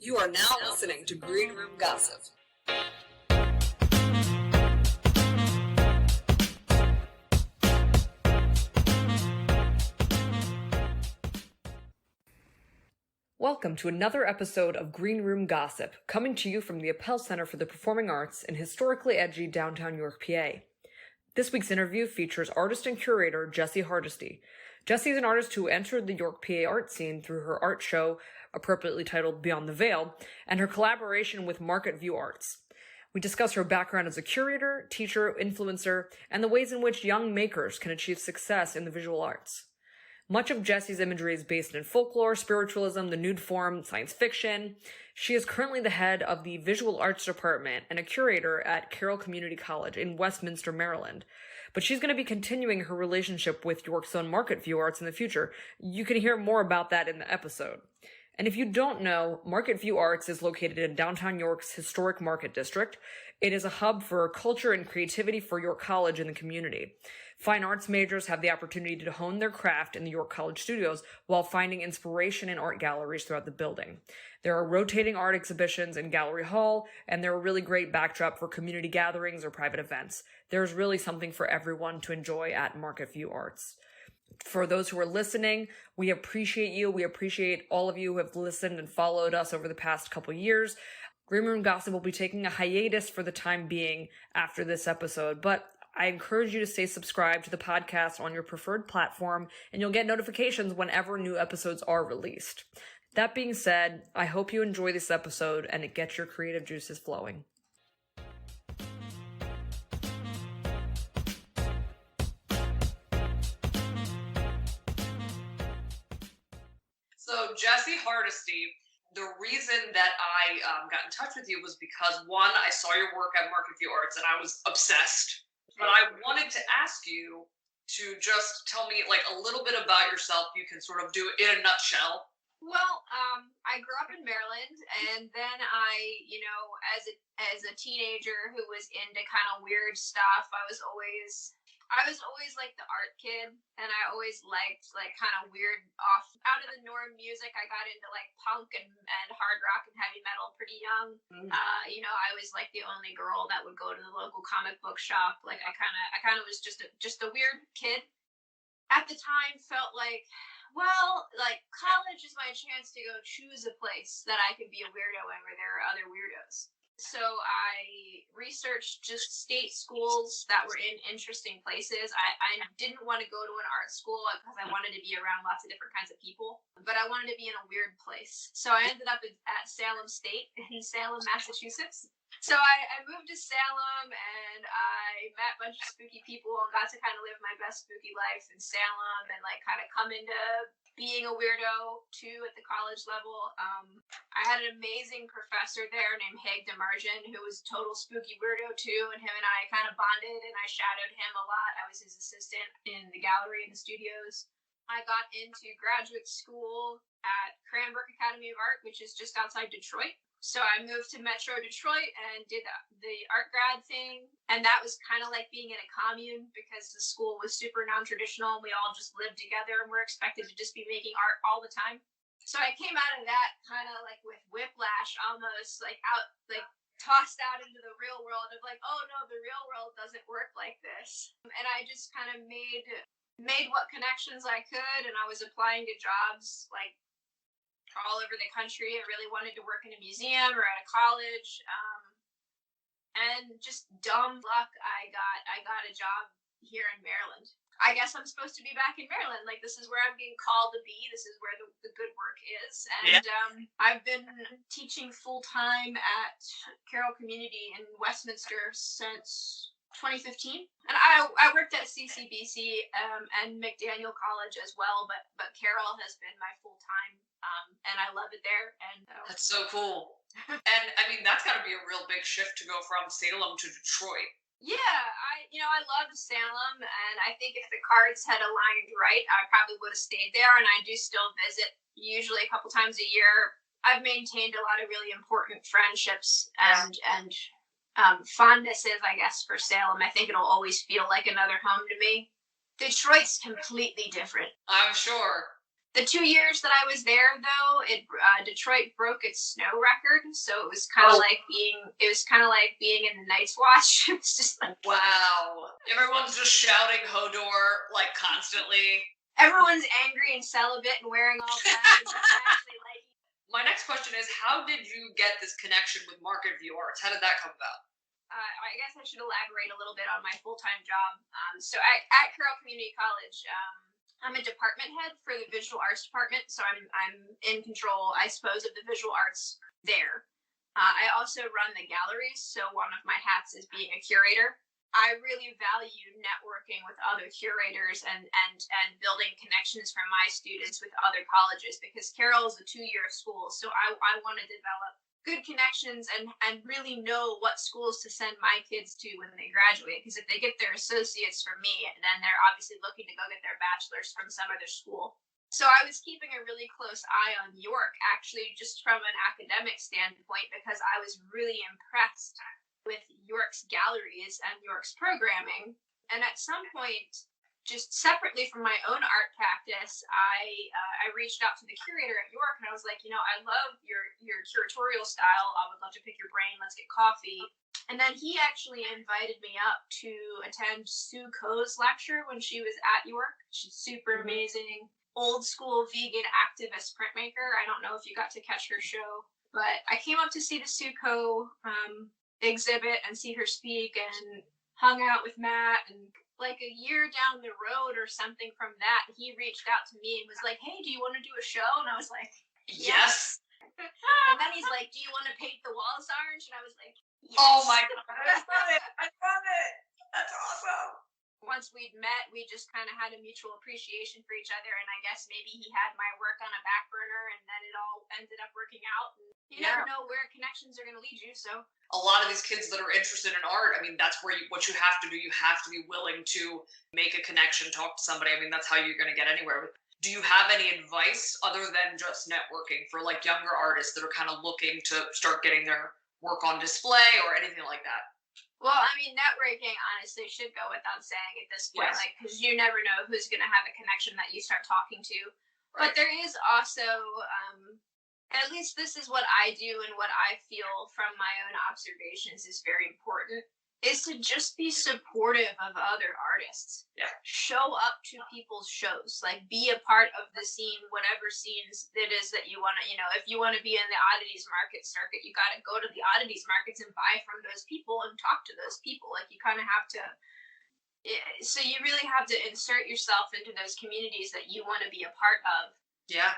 You are now listening to Green Room Gossip. Welcome to another episode of Green Room Gossip, coming to you from the Propel Center for the Performing Arts in historically edgy downtown York, PA. This week's interview features artist and curator Jessi Hardesty. Jessi is an artist who entered the York, PA art scene through her art show, appropriately titled Beyond the Veil, and her collaboration with Marketview Arts. We discuss her background as a curator, teacher, influencer, and the ways in which young makers can achieve success in the visual arts. Much of Jessi's imagery is based in folklore, spiritualism, the nude form, science fiction. She is currently the head of the Visual Arts Department and a curator at Carroll Community College in Westminster, Maryland. But she's going to be continuing her relationship with York's own Marketview Arts in the future. You can hear more about that in the episode. And if you don't know, Marketview Arts is located in downtown York's historic Market District. It is a hub for culture and creativity for York College and the community. Fine arts majors have the opportunity to hone their craft in the York College studios while finding inspiration in art galleries throughout the building. There are rotating art exhibitions in Gallery Hall, and they're a really great backdrop for community gatherings or private events. There's really something for everyone to enjoy at Marketview Arts. For those who are listening, we appreciate you. We appreciate all of you who have listened and followed us over the past couple years. Green Room Gossip will be taking a hiatus for the time being after this episode, but I encourage you to stay subscribed to the podcast on your preferred platform, and you'll get notifications whenever new episodes are released. That being said, I hope you enjoy this episode and it gets your creative juices flowing. So, Jessi Hardesty, the reason that I got in touch with you was because, one, I saw your work at Marketview Arts and I was obsessed. But I wanted to ask you to just tell me like a little bit about yourself. You can sort of do it in a nutshell. Well, I grew up in Maryland, and then as a teenager who was into kind of weird stuff, I was always like the art kid, and I always liked like kind of weird out of the norm music. I got into like punk and hard rock and heavy metal pretty young. I was like the only girl that would go to the local comic book shop. Like I kind of was just a weird kid. At the time, felt like, well, like college is my chance to go choose a place that I could be a weirdo in where there are other weirdos. So I researched just state schools that were in interesting places. I didn't want to go to an art school because I wanted to be around lots of different kinds of people, but I wanted to be in a weird place. So I ended up at Salem State in Salem, Massachusetts. So I moved to Salem and I met a bunch of spooky people and got to kind of live my best spooky life in Salem and like kind of come into being a weirdo too at the college level. I had an amazing professor there named Haig DeMargin who was a total spooky weirdo too, and him and I kind of bonded and I shadowed him a lot. I was his assistant in the gallery and the studios. I got into graduate school at Cranbrook Academy of Art, which is just outside Detroit. So I moved to Metro Detroit and did the art grad thing. And that was kind of like being in a commune because the school was super non-traditional. And we all just lived together and we're expected to just be making art all the time. So I came out of that kind of like with whiplash almost, like tossed out into the real world of like, oh no, the real world doesn't work like this. And I just kind of made what connections I could. And I was applying to jobs like all over the country. I really wanted to work in a museum or at a college, and just dumb luck, I got a job here in Maryland. I guess I'm supposed to be back in Maryland. Like this is where I'm being called to be. This is where the good work is. And I've been teaching full time at Carroll Community in Westminster since 2015, and I worked at CCBC and McDaniel College as well, but Carroll has been my full time. And I love it there. And that's so cool. And I mean, that's got to be a real big shift to go from Salem to Detroit. Yeah, I love Salem, and I think if the cards had aligned right, I probably would have stayed there. And I do still visit usually a couple times a year. I've maintained a lot of really important friendships and fondnesses, I guess, for Salem. I think it'll always feel like another home to me. Detroit's completely different. I'm sure. The 2 years that I was there, though, Detroit broke its snow record, so it was kind of like being in the Night's Watch. It was just like, wow, everyone's just shouting Hodor like constantly. Everyone's angry and celibate and wearing all black. My next question is, how did you get this connection with Marketview Arts? How did that come about? I guess I should elaborate a little bit on my full-time job. So at Carroll Community College, I'm a department head for the visual arts department, so I'm in control, I suppose, of the visual arts there. I also run the galleries, so one of my hats is being a curator. I really value networking with other curators and building connections from my students with other colleges, because Carroll is a 2-year school, so I want to develop good connections and really know what schools to send my kids to when they graduate, because if they get their associates from me, then they're obviously looking to go get their bachelor's from some other school. So I was keeping a really close eye on York, actually, just from an academic standpoint, because I was really impressed with York's galleries and York's programming. And at some point, just separately from my own art practice, I reached out to the curator at York, and I was like, I love your curatorial style. I would love to pick your brain. Let's get coffee. And then he actually invited me up to attend Sue Koh's lecture when she was at York. She's super amazing, old school vegan activist printmaker. I don't know if you got to catch her show, but I came up to see the Sue Koh exhibit and see her speak, and hung out with Matt. And like a year down the road or something from that, he reached out to me and was like, hey, do you want to do a show? And I was like, yes. And then he's like, do you want to paint the walls orange? And I was like, yes. Oh my God, I love it. That's awesome. Once we'd met, we just kind of had a mutual appreciation for each other, and I guess maybe he had my work on a back burner, and then it all ended up working out. And you never know where connections are going to lead you. So a lot of these kids that are interested in art, I mean, that's where what you have to do. You have to be willing to make a connection, talk to somebody. I mean, that's how you're going to get anywhere. Do you have any advice other than just networking for like younger artists that are kind of looking to start getting their work on display or anything like that? Well, I mean, networking honestly should go without saying at this point, like, because you never know who's going to have a connection that you start talking to. Right. But there is also, at least this is what I do and what I feel from my own observations is very important, is to just be supportive of other artists. Yeah. Show up to people's shows, like be a part of the scene, whatever scenes it is that you want to, if you want to be in the oddities market circuit, you got to go to the oddities markets and buy from those people and talk to those people. Like you kind of have to, so you really have to insert yourself into those communities that you want to be a part of. Yeah.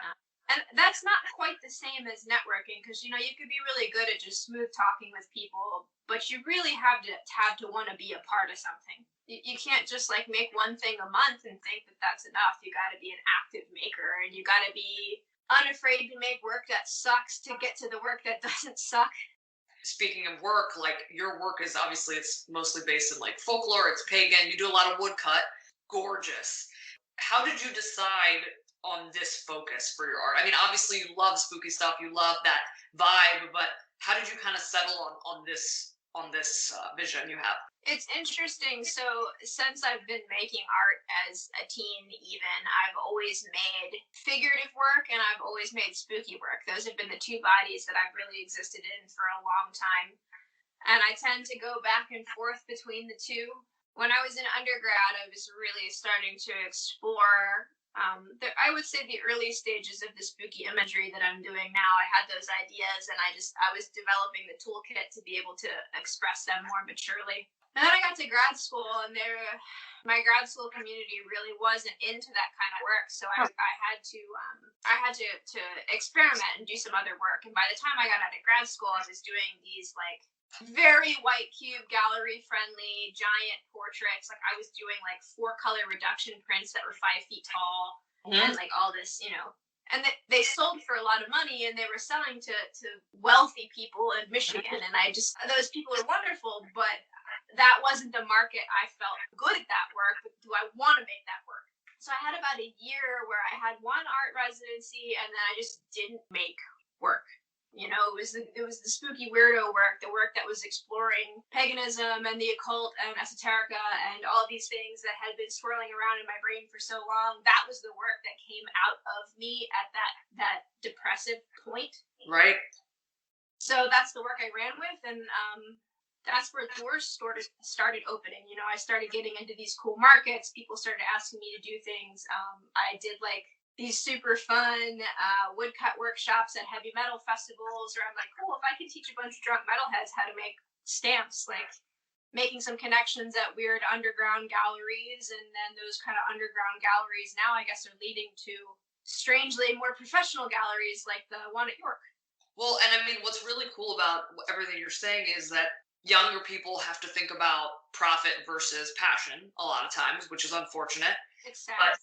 And that's not quite the same as networking, because, you could be really good at just smooth talking with people, but you really have to want to be a part of something. You can't just like make one thing a month and think that that's enough. You got to be an active maker, and you got to be unafraid to make work that sucks to get to the work that doesn't suck. Speaking of work, like your work is obviously, it's mostly based in like folklore, it's pagan, you do a lot of woodcut, gorgeous. How did you decide on this focus for your art? I mean, obviously you love spooky stuff, you love that vibe, but how did you kind of settle on this vision you have? It's interesting. So since I've been making art as a teen, even, I've always made figurative work and I've always made spooky work. Those have been the two bodies that I've really existed in for a long time. And I tend to go back and forth between the two. When I was in undergrad, I was really starting to explore I would say the early stages of the spooky imagery that I'm doing now. I had those ideas, and I was developing the toolkit to be able to express them more maturely. And then I got to grad school, and my grad school community really wasn't into that kind of work. So I had to experiment and do some other work. And by the time I got out of grad school, I was doing these like very white cube, gallery friendly, giant portraits. Like I was doing like 4-color reduction prints that were 5 feet tall, and like all this, and they sold for a lot of money, and they were selling to wealthy people in Michigan. And those people are wonderful, but that wasn't the market. I felt good at that work, but do I want to make that work? So I had about a year where I had one art residency, and then I just didn't make work. You know, it was the spooky weirdo work, the work that was exploring paganism and the occult and esoterica and all these things that had been swirling around in my brain for so long. That was the work that came out of me at that depressive point. Right. So that's the work I ran with, and that's where doors started opening. You know, I started getting into these cool markets. People started asking me to do things. I did like these super fun woodcut workshops at heavy metal festivals, where I'm like, cool, if I can teach a bunch of drunk metalheads how to make stamps, like making some connections at weird underground galleries, and then those kind of underground galleries now I guess are leading to strangely more professional galleries like the one at York. Well, and I mean, what's really cool about everything you're saying is that younger people have to think about profit versus passion a lot of times, which is unfortunate. It's sad.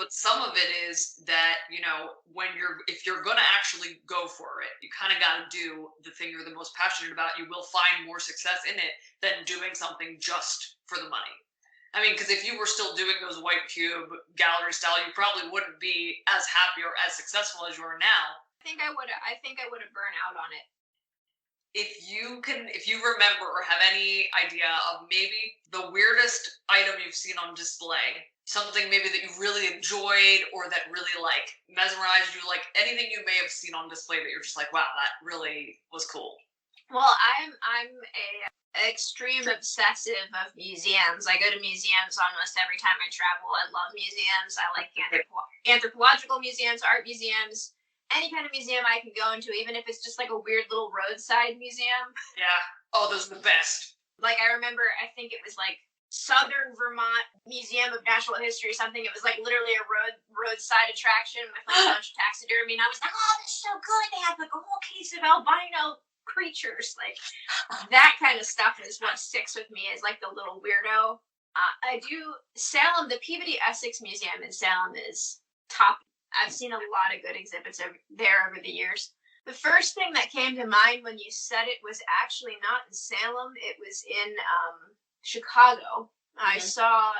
But some of it is that, you know, if you're going to actually go for it, you kind of got to do the thing you're the most passionate about. You will find more success in it than doing something just for the money. I mean, because if you were still doing those white cube gallery style, you probably wouldn't be as happy or as successful as you are now. I think I would have burned out on it. If you remember or have any idea of maybe the weirdest item you've seen on display, something maybe that you really enjoyed or that really like mesmerized you, like anything you may have seen on display that you're just like, wow, that really was cool. Well, I'm a extreme obsessive of museums. I go to museums almost every time I travel. I love museums. I like anthropological museums, art museums. Any kind of museum I can go into, even if it's just like a weird little roadside museum. Yeah. Oh, those are the best. Like, I remember, I think it was like Southern Vermont Museum of Natural History or something. It was like literally a roadside attraction with like a bunch of taxidermy. And I was like, oh, this is so good. They have like a whole case of albino creatures. Like, that kind of stuff is what sticks with me, is like the little weirdo. I do Salem, the Peabody Essex Museum in Salem is top. I've seen a lot of good exhibits there over the years. The first thing that came to mind when you said it was actually not in Salem. It was in Chicago. I saw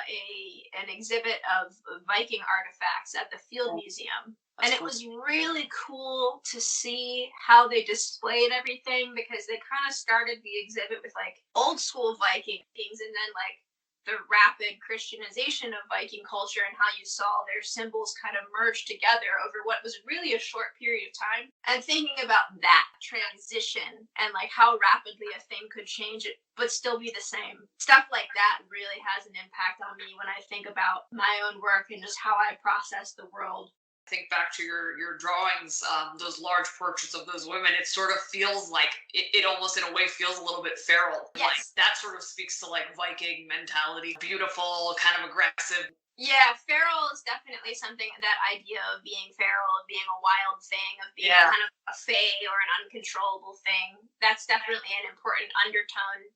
an exhibit of Viking artifacts at the Field Museum. And it was really cool to see how they displayed everything, because they kind of started the exhibit with like old school Vikings, and then like the rapid Christianization of Viking culture, and how you saw their symbols kind of merge together over what was really a short period of time. And thinking about that transition and like how rapidly a thing could change it but still be the same. Stuff like that really has an impact on me when I think about my own work and just how I process the world. Think back to your drawings, those large portraits of those women, it sort of feels like it almost in a way feels a little bit feral. Yes. Like that sort of speaks to like Viking mentality, beautiful, kind of aggressive. Yeah, feral is definitely something, that idea of being feral, of being a wild thing, of being kind of a fae or an uncontrollable thing. That's definitely an important undertone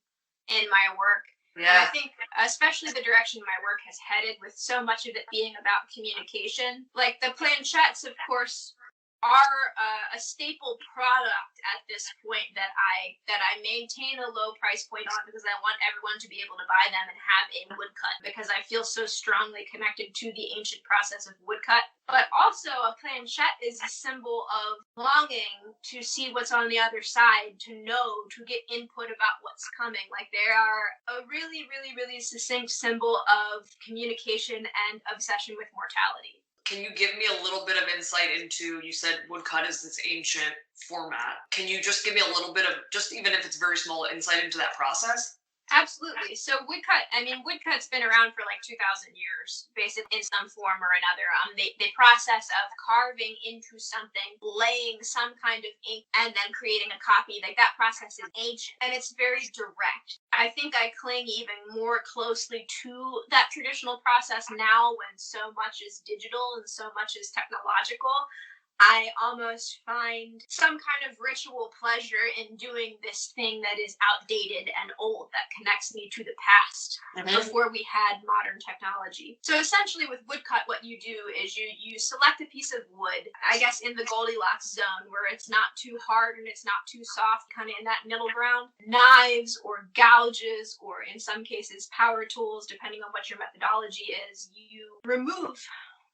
in my work. Yeah. And I think especially the direction my work has headed, with so much of it being about communication. Like the planchettes, of course, are a staple product at this point that I maintain a low price point on, because I want everyone to be able to buy them and have a woodcut, because I feel so strongly connected to the ancient process of woodcut. But also a planchette is a symbol of longing to see what's on the other side, to know, to get input about what's coming. Like they are a really, really, really succinct symbol of communication and obsession with mortality. Can you give me a little bit of insight into, you said woodcut is this ancient format. Can you just give me a little bit of, just even if it's very small, insight into that process? Absolutely. So woodcut's been around for like 2,000 years, basically in some form or another. The process of carving into something, laying some kind of ink, and then creating a copy, like that process is ancient, and it's very direct. I think I cling even more closely to that traditional process now, when so much is digital and so much is technological. I almost find some kind of ritual pleasure in doing this thing that is outdated and old, that connects me to the past before we had modern technology. So essentially with woodcut, what you do is you select a piece of wood, I guess in the Goldilocks zone, where it's not too hard and it's not too soft, kind of in that middle ground. Knives or gouges, or in some cases power tools, depending on what your methodology is, you remove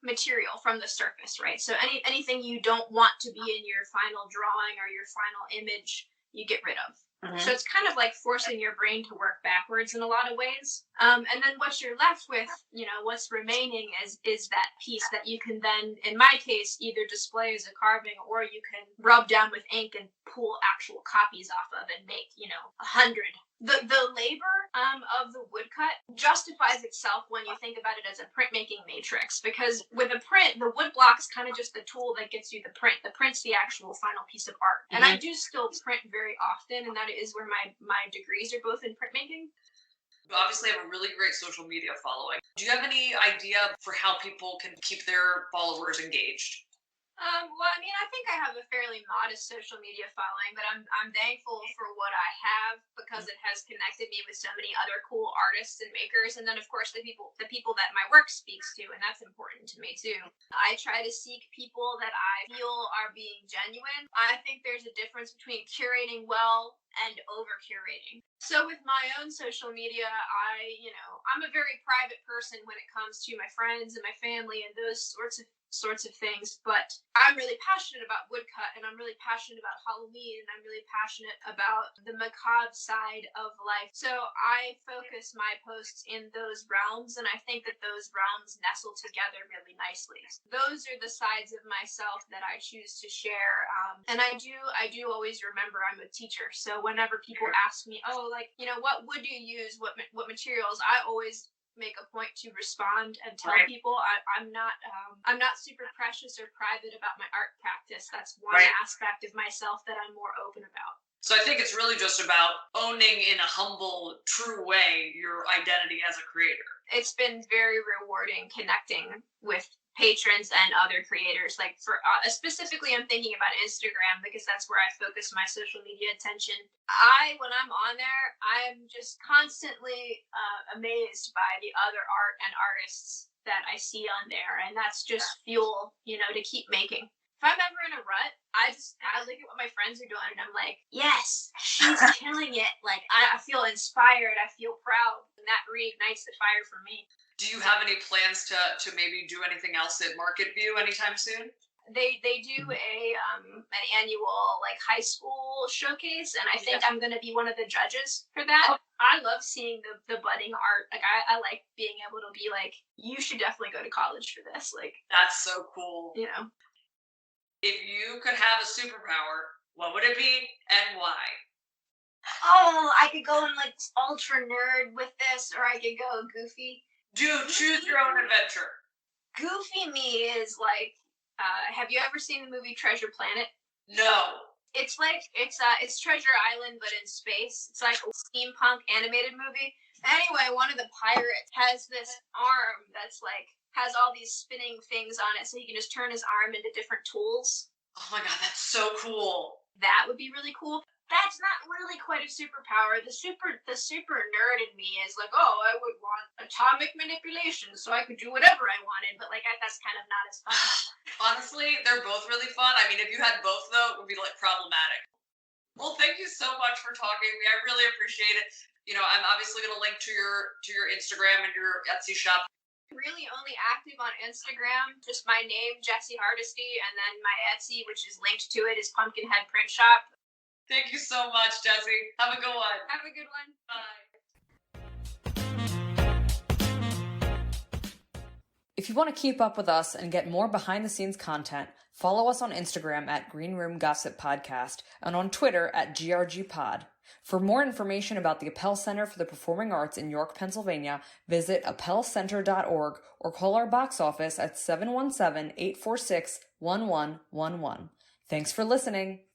material from the surface, right? So anything you don't want to be in your final drawing or your final image, you get rid of. So it's kind of like forcing your brain to work backwards in a lot of ways. And then what you're left with, what's remaining is that piece that you can then, in my case, either display as a carving, or you can rub down with ink and pull actual copies off of and make, 100. The labor of the woodcut justifies itself when you think about it as a printmaking matrix, because with a print, the wood block is kind of just the tool that gets you the print. The print's the actual final piece of art. And I do still print very often, and that is where my degrees are both in printmaking. You obviously have a really great social media following. Do you have any idea for how people can keep their followers engaged? Well, I mean, I think I have a fairly modest social media following, but I'm thankful for what I have, because it has connected me with so many other cool artists and makers, and then of course the people that my work speaks to, and that's important to me too. I try to seek people that I feel are being genuine. I think there's a difference between curating well and over curating. So with my own social media, I'm a very private person when it comes to my friends and my family and those sorts of things, but I'm really passionate about woodcut, and I'm really passionate about Halloween, and I'm really passionate about the macabre side of life. So I focus my posts in those realms, and I think that those realms nestle together really nicely. Those are the sides of myself that I choose to share, and I do always remember I'm a teacher. So whenever people ask me, what wood do you use, what materials, I always make a point to respond and tell people I'm not super precious or private about my art practice. That's one aspect of myself that I'm more open about. So I think it's really just about owning in a humble, true way your identity as a creator. It's been very rewarding connecting with patrons and other creators. Like specifically, I'm thinking about Instagram, because that's where I focus my social media attention. When I'm on there, I'm just constantly amazed by the other art and artists that I see on there, and that's just fuel, to keep making. If I'm ever in a rut, I look at what my friends are doing, and I'm like, yes, she's killing it. Like, I feel inspired, I feel proud, and that reignites the fire for me. Do you have any plans to maybe do anything else at Marketview anytime soon? They do an annual high school showcase, and I think I'm going to be one of the judges for that. I love seeing the budding art. Like I like being able to be like, you should definitely go to college for this. Like, that's so cool. If you could have a superpower, what would it be and why? Oh, I could go ultra nerd with this, or I could go goofy. Dude, choose your own adventure. Goofy me is have you ever seen the movie Treasure Planet? No. It's it's Treasure Island, but in space. It's like a steampunk animated movie. Anyway, one of the pirates has this arm that's has all these spinning things on it, so he can just turn his arm into different tools. Oh my god, that's so cool. That would be really cool. That's not really quite a superpower. The super nerd in me is like, oh, I would want atomic manipulation so I could do whatever I wanted, but that's kind of not as fun. Honestly, they're both really fun. I mean, if you had both though, it would be problematic. Well, thank you so much for talking to me. I really appreciate it. I'm obviously going to link to your Instagram and your Etsy shop. Really only active on Instagram, just my name, Jessi Hardesty, and then my Etsy, which is linked to it, is Pumpkinhead Print Shop. Thank you so much, Jessi. Have a good one. Have a good one. Bye. If you want to keep up with us and get more behind-the-scenes content, follow us on Instagram at Green Room Gossip Podcast and on Twitter at GRGPod. For more information about the Appel Center for the Performing Arts in York, Pennsylvania, visit appelcenter.org or call our box office at 717-846-1111. Thanks for listening.